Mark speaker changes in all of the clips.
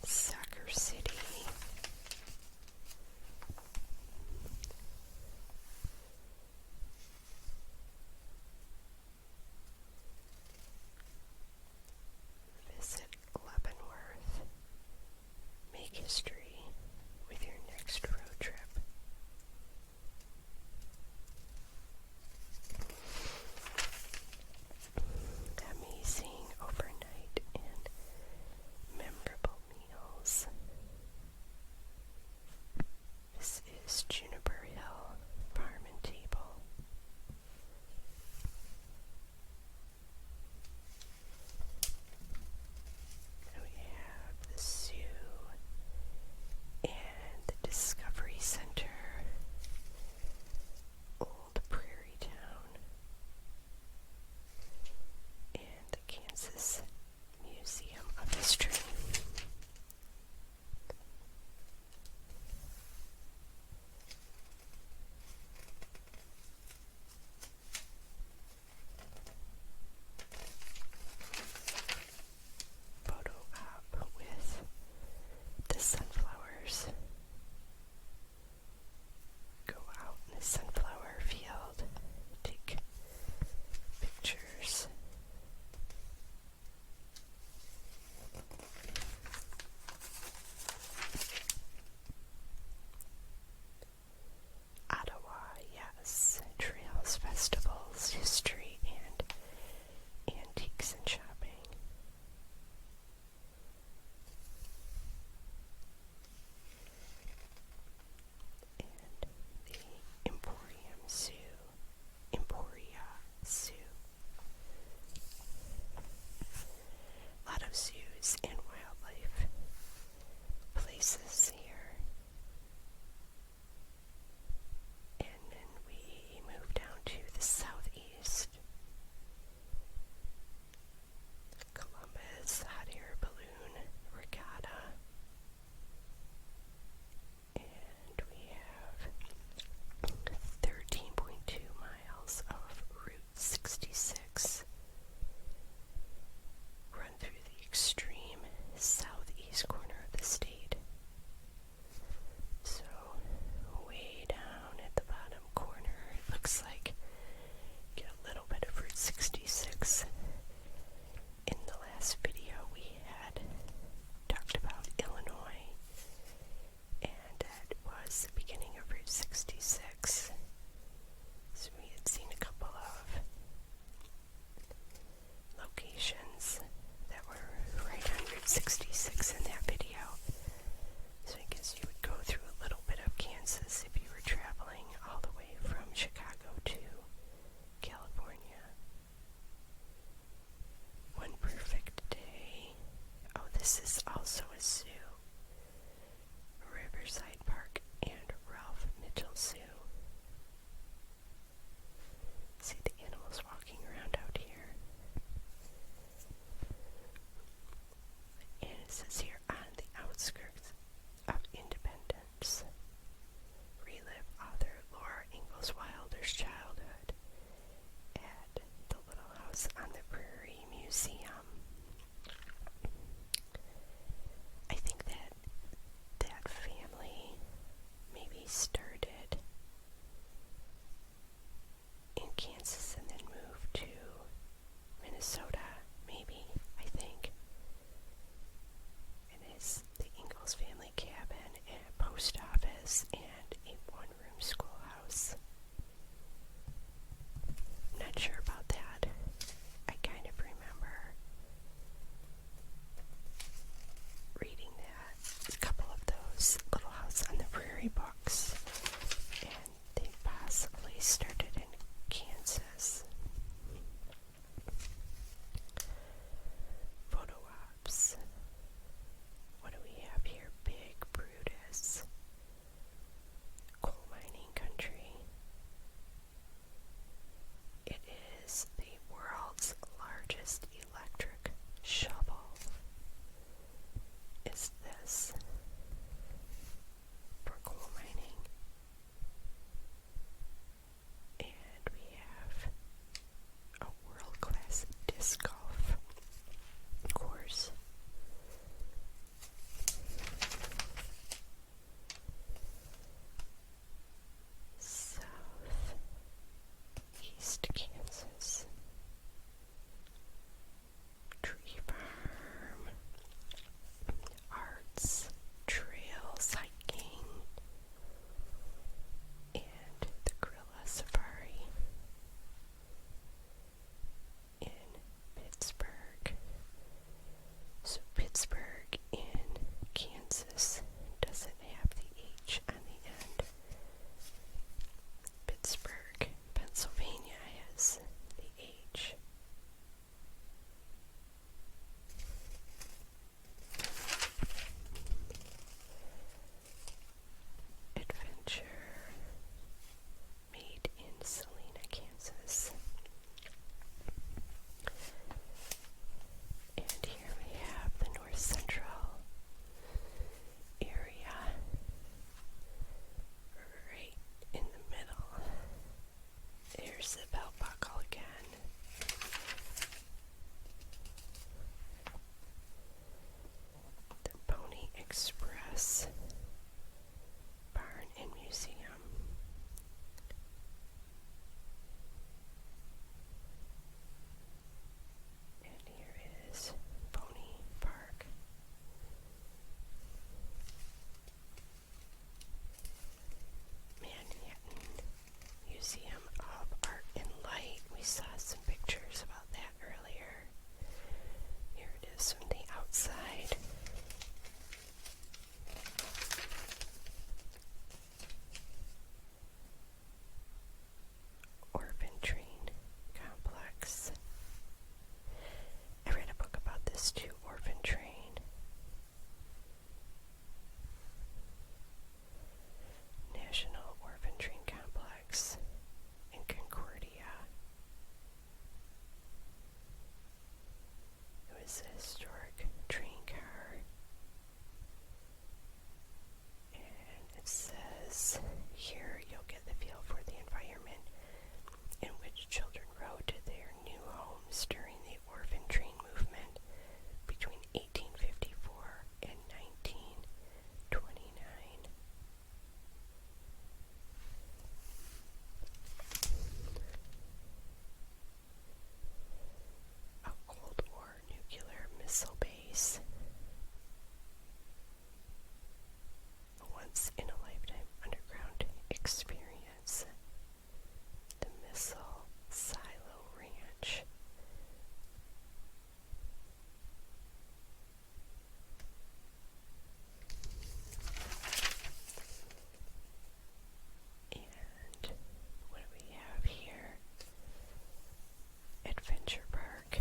Speaker 1: Soccer City. Visit Leavenworth. Make history with your next road trip. Amazing overnight and memorable meals. This is Juniper Hill Farm and Table. We have the zoo and the Discovery Center, Old Prairie Town, and the Kansas Museum of History. Photo op with the sunflowers. Go out in the sunflower field, take pictures. Ottawa, yes, trails, festivals, history, and antiques and shopping. And the Emporium Zoo, Emporia Zoo. A lot of zoos and wildlife places here. And then we move down to the southeast. Columbus, Hot Air Balloon Regatta. And we have 13.2 miles of Route 66 run through the extreme southeast corner of the state. So, way down at the bottom corner, it looks like get a little bit of Route 66. In the last video, we had talked about Illinois, and that was the beginning of Route 66. So we had seen a couple of locations that were right on Route 66 in that video. So I guess you would go through a little bit of Kansas if you were traveling all the way from Chicago to California. One perfect day. Oh, this is also a zoo. Riverside Park and Ralph Mitchell Zoo. See the animals walking around out here. And it says here, on the outskirts of Independence, relive author Laura Ingalls Wilder's childhood at the Little House on the Prairie Museum. I think that family maybe started in Kansas and then moved to Minnesota, maybe, I think. And it's the Ingalls family cabin and a post office and a one-room schoolhouse. I'm not sure about that. I kind of remember reading that, a couple of those Little House on the Prairie books, and they possibly started in Kansas. Photo ops. What do we have here? Big Brutus. Express Barn and Museum. And here is Pony Park. Manhattan Museum of Art and Light. We saw some pictures about that earlier. Here it is from the outside. Orphan Train Complex. I read a book about this too, Orphan Train. National Orphan Train Complex in Concordia. It was a historic train car. And it says here you'll get the feel for the environment in which children rode to their new homes during the orphan train movement between 1854 and 1929. A Cold War nuclear missile base. A once-in-a-lifetime underground experience. The Missile Silo Ranch. And what do we have here? Adventure Park.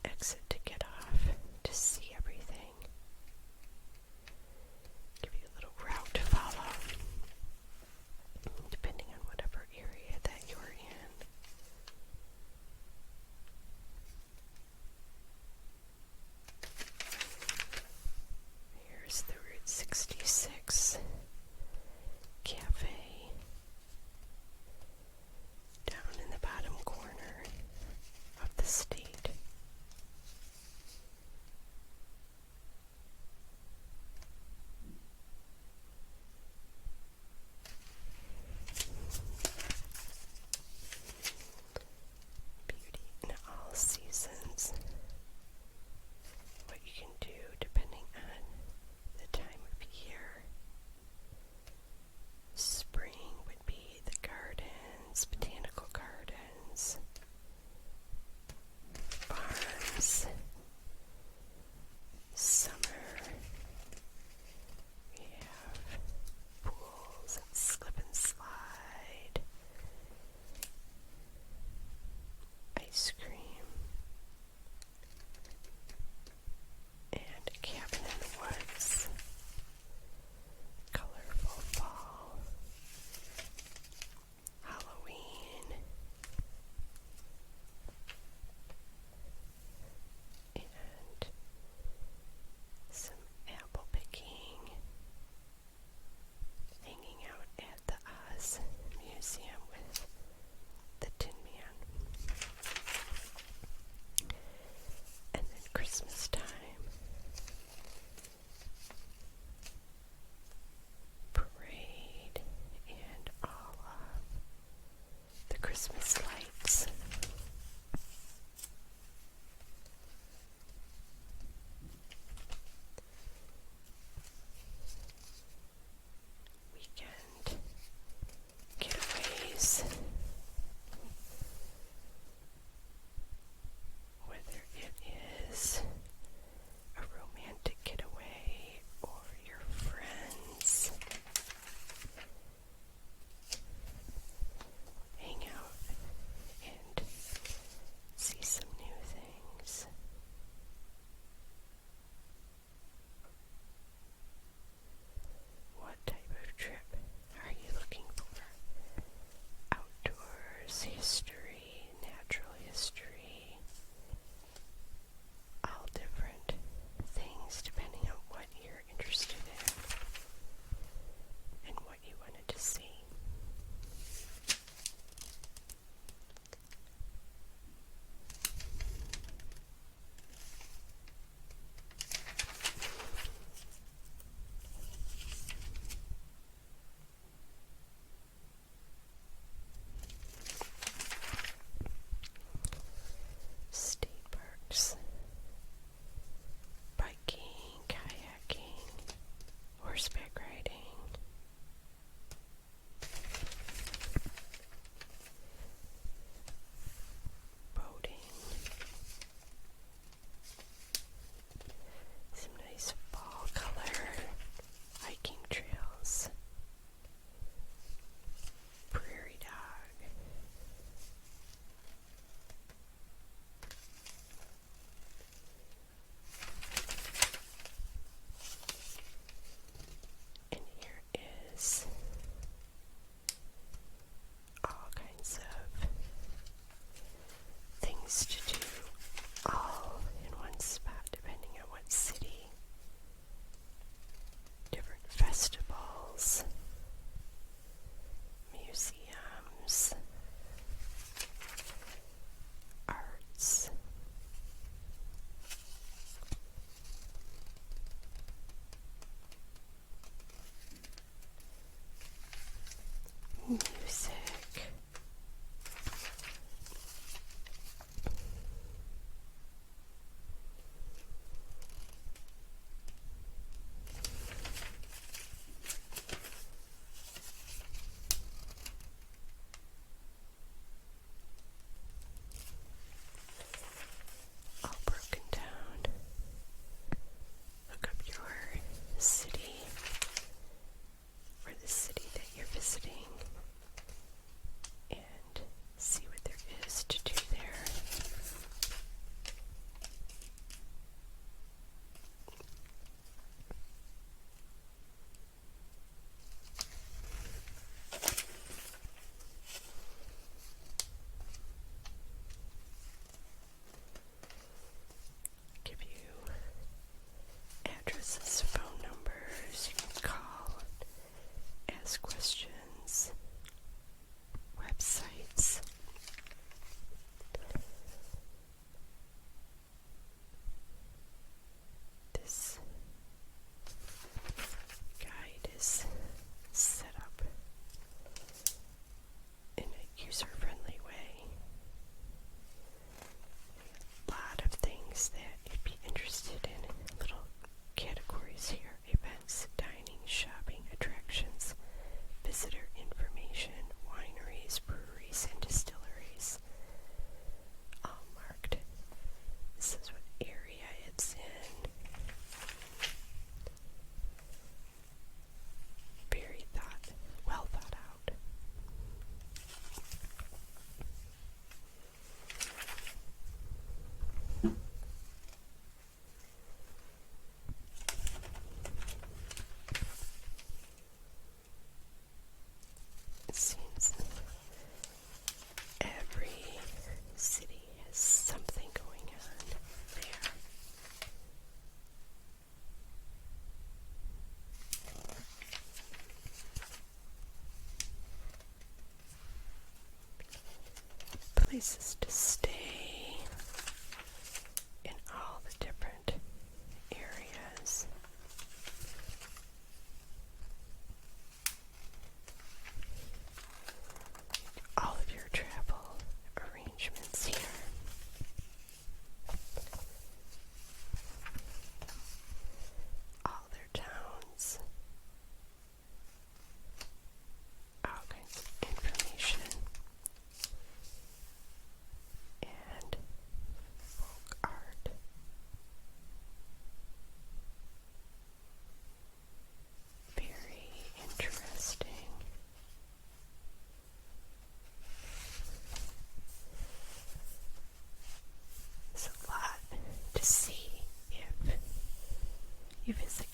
Speaker 1: exit to get off to see everything. Give you a little route to follow, depending on whatever area that you're in. Here's the Route 66 Cafe down in the bottom corner of the state. Beauty in all seasons. What you can do depending on the time of year. Spring would be the gardens, botanical gardens, farms. Summer, we have pools and slip and slide, ice cream, and a cabin in the woods. Colorful fall, Halloween, and some apple picking, hanging out at the Oz Museum with the Tin Man. And then Christmas time. Parade and all of the Christmas lights. Weekend getaways. Whether it is a romantic getaway or your friends, hang out There's his phone numbers. You can call, ask questions, websites. This guide is set up in a user-friendly way. A lot of things that you'd be interested in. Little categories here: events, dining, shopping, attractions, visitor information, wineries, breweries, and distilleries. All marked. This is what area it's in. Very well thought out. It seems every city has something going on there. Places to stay in all the different areas. All of your travel arrangements here. All their towns. All kinds of information. And folk art. Very interesting. There's a lot to see if you visit